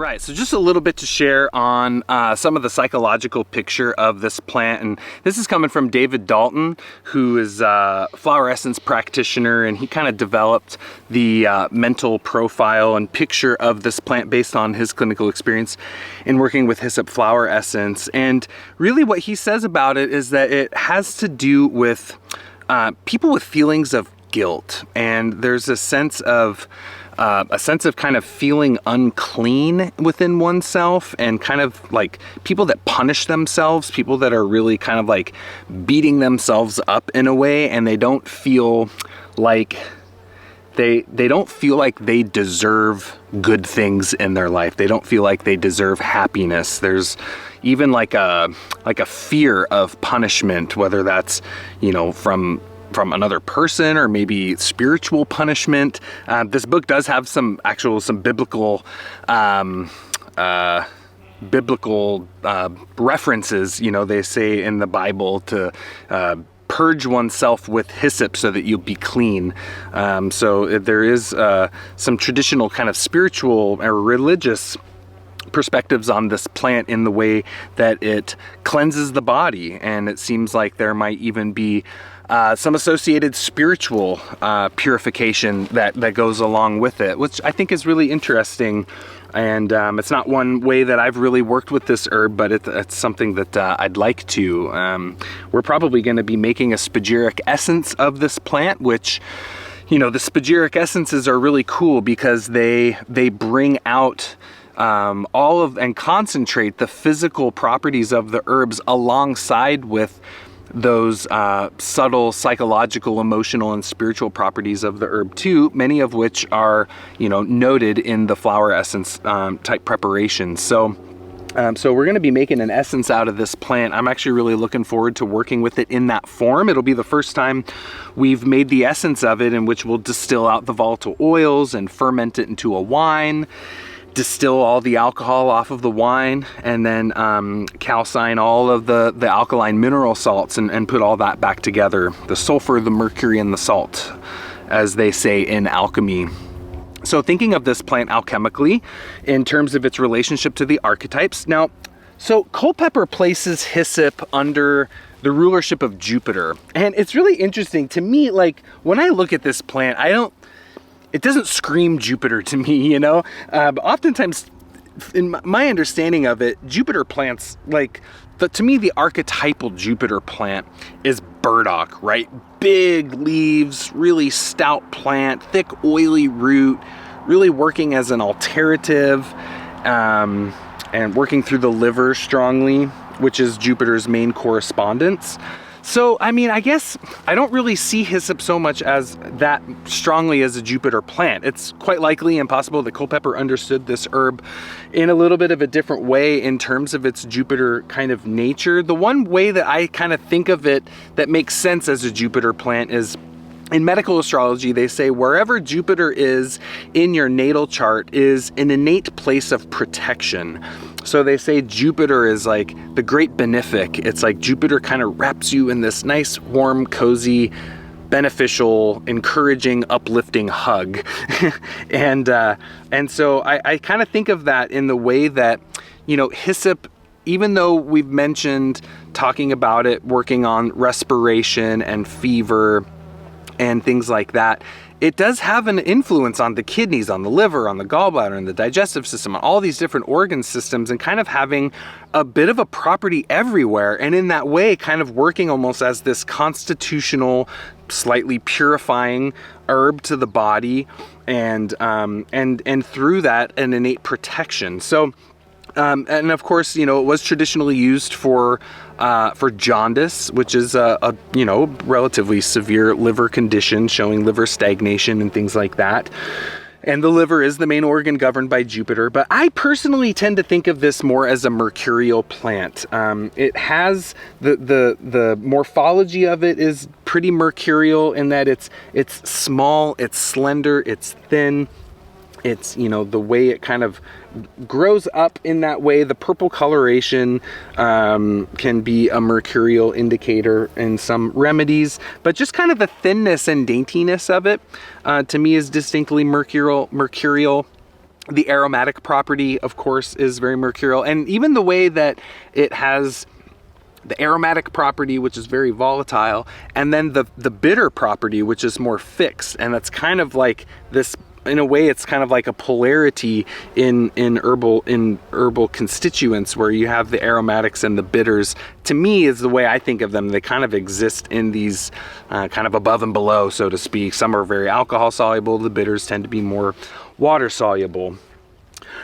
right, so just a little bit to share on some of the psychological picture of this plant. And this is coming from David Dalton, who is a flower essence practitioner, and he kind of developed the mental profile and picture of this plant based on his clinical experience in working with hyssop flower essence. And really what he says about it is that it has to do with people with feelings of guilt, and there's a sense of kind of feeling unclean within oneself, and kind of like people that punish themselves, people that are really kind of like beating themselves up in a way, and they don't feel like they don't feel like they deserve good things in their life. They don't feel like they deserve happiness. There's even like a fear of punishment, whether that's, you know, from another person or maybe spiritual punishment. This book does have some biblical references. You know, they say in the Bible to purge oneself with hyssop so that you'll be clean. So there is some traditional kind of spiritual or religious perspectives on this plant in the way that it cleanses the body, and it seems like there might even be some associated spiritual purification that goes along with it, which I think is really interesting. And it's not one way that I've really worked with this herb, but it's something that I'd like to. We're probably going to be making a spagyric essence of this plant, which, you know, the spagyric essences are really cool because they bring out all of and concentrate the physical properties of the herbs alongside with those subtle psychological, emotional, and spiritual properties of the herb too, many of which are, you know, noted in the flower essence type preparations. So we're going to be making an essence out of this plant. I'm actually really looking forward to working with it in that form. It'll be the first time we've made the essence of it, in which we'll distill out the volatile oils and ferment it into a wine, distill all the alcohol off of the wine, and then calcine all of the alkaline mineral salts and put all that back together. The sulfur, the mercury, and the salt, as they say in alchemy. So thinking of this plant alchemically in terms of its relationship to the archetypes. Now, so Culpeper places hyssop under the rulership of Jupiter. And it's really interesting to me, like when I look at this plant, it doesn't scream Jupiter to me, you know? But oftentimes, in my understanding of it, Jupiter plants, to me, the archetypal Jupiter plant is burdock, right? Big leaves, really stout plant, thick, oily root, really working as an alterative, and working through the liver strongly, which is Jupiter's main correspondence. So, I mean, I guess I don't really see hyssop so much as that strongly as a Jupiter plant. It's quite likely and possible that Culpeper understood this herb in a little bit of a different way in terms of its Jupiter kind of nature. The one way that I kind of think of it that makes sense as a Jupiter plant is, in medical astrology, they say wherever Jupiter is in your natal chart is an innate place of protection. So they say Jupiter is like the great benefic. It's like Jupiter kind of wraps you in this nice, warm, cozy, beneficial, encouraging, uplifting hug. And so I kind of think of that in the way that, you know, hyssop, even though we've mentioned talking about it, working on respiration and fever and things like that, it does have an influence on the kidneys, on the liver, on the gallbladder, and the digestive system, on all these different organ systems, and kind of having a bit of a property everywhere. And in that way, kind of working almost as this constitutional, slightly purifying herb to the body, and through that, an innate protection. So, and of course, you know, it was traditionally used for jaundice, which is a you know, relatively severe liver condition showing liver stagnation and things like that. And the liver is the main organ governed by Jupiter, but I personally tend to think of this more as a mercurial plant. It has the morphology of it is pretty mercurial in that it's small, it's slender, it's thin. It's, you know, the way it kind of grows up in that way. The purple coloration can be a mercurial indicator in some remedies, but just kind of the thinness and daintiness of it to me is distinctly mercurial. The aromatic property, of course, is very mercurial, and even the way that it has the aromatic property, which is very volatile, and then the bitter property, which is more fixed. And that's kind of like this, in a way, it's kind of like a polarity in herbal constituents, where you have the aromatics and the bitters. To me, is the way I think of them. They kind of exist in these kind of above and below, so to speak. Some are very alcohol soluble. The bitters tend to be more water soluble.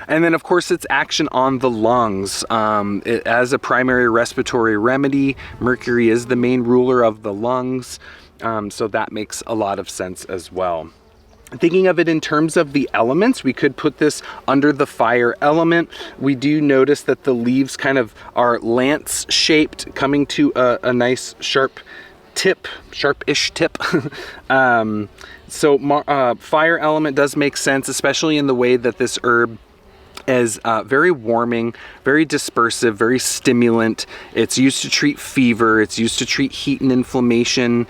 And then, of course, its action on the lungs. As a primary respiratory remedy, mercury is the main ruler of the lungs, so that makes a lot of sense as well. Thinking of it in terms of the elements, we could put this under the fire element. We do notice that the leaves kind of are lance shaped, coming to a nice sharp tip, sharpish tip. So fire element does make sense, especially in the way that this herb is very warming, very dispersive, very stimulant. It's used to treat fever. It's used to treat heat and inflammation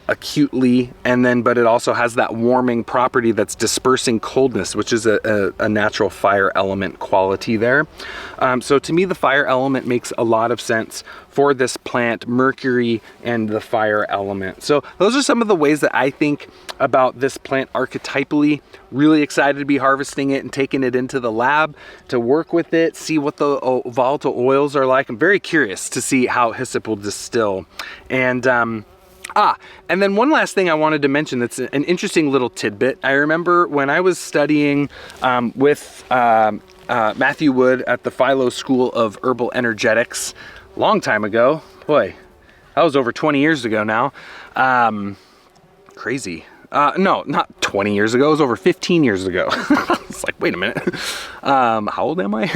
acutely, but it also has that warming property that's dispersing coldness, which is a natural fire element quality there. So to me, the fire element makes a lot of sense for this plant, mercury and the fire element. So those are some of the ways that I think about this plant archetypally. Really excited to be harvesting it and taking it into the lab to work with it, see what the volatile oils are like. I'm very curious to see how hyssop will distill. And then one last thing I wanted to mention that's an interesting little tidbit. I remember when I was studying with Matthew Wood at the Philo School of Herbal Energetics a long time ago. Boy, that was over 20 years ago now. Crazy. No, not 20 years ago. It was over 15 years ago. It's like, wait a minute. How old am I?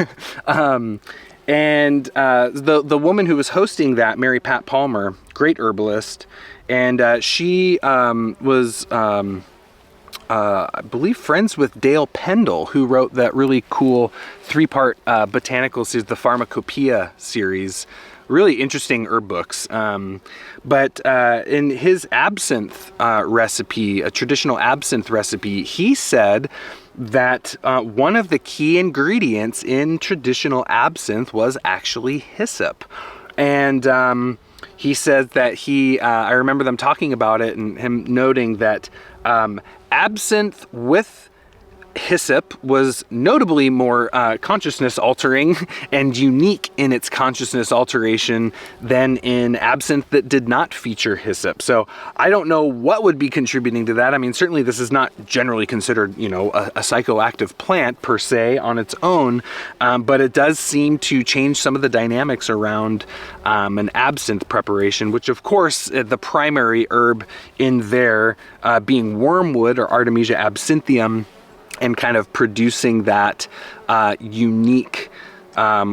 The woman who was hosting that, Mary Pat Palmer, great herbalist, and she was, I believe, friends with Dale Pendle, who wrote that really cool 3-part botanical series, the Pharmacopoeia series. Really interesting herb books. But in his absinthe recipe, a traditional absinthe recipe, he said that one of the key ingredients in traditional absinthe was actually hyssop. And he said that I remember them talking about it and him noting that absinthe with hyssop was notably more consciousness altering and unique in its consciousness alteration than in absinthe that did not feature hyssop. So I don't know what would be contributing to that. I mean, certainly this is not generally considered, a psychoactive plant per se on its own, but it does seem to change some of the dynamics around an absinthe preparation, which of course the primary herb in there being wormwood or Artemisia absinthium, and kind of producing that unique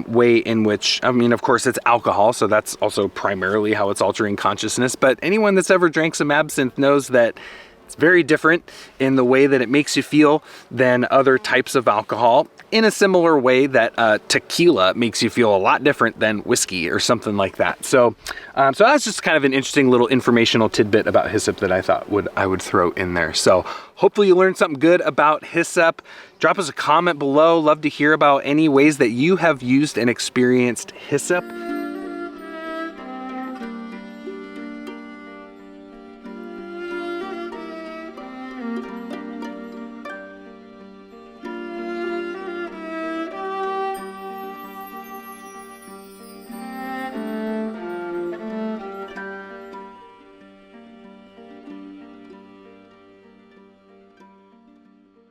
way in which, of course, it's alcohol, so that's also primarily how it's altering consciousness. But anyone that's ever drank some absinthe knows that it's very different in the way that it makes you feel than other types of alcohol, in a similar way that tequila makes you feel a lot different than whiskey or something like that. So that's just kind of an interesting little informational tidbit about hyssop that I thought I would throw in there. So hopefully you learned something good about hyssop. Drop us a comment below. Love to hear about any ways that you have used and experienced hyssop.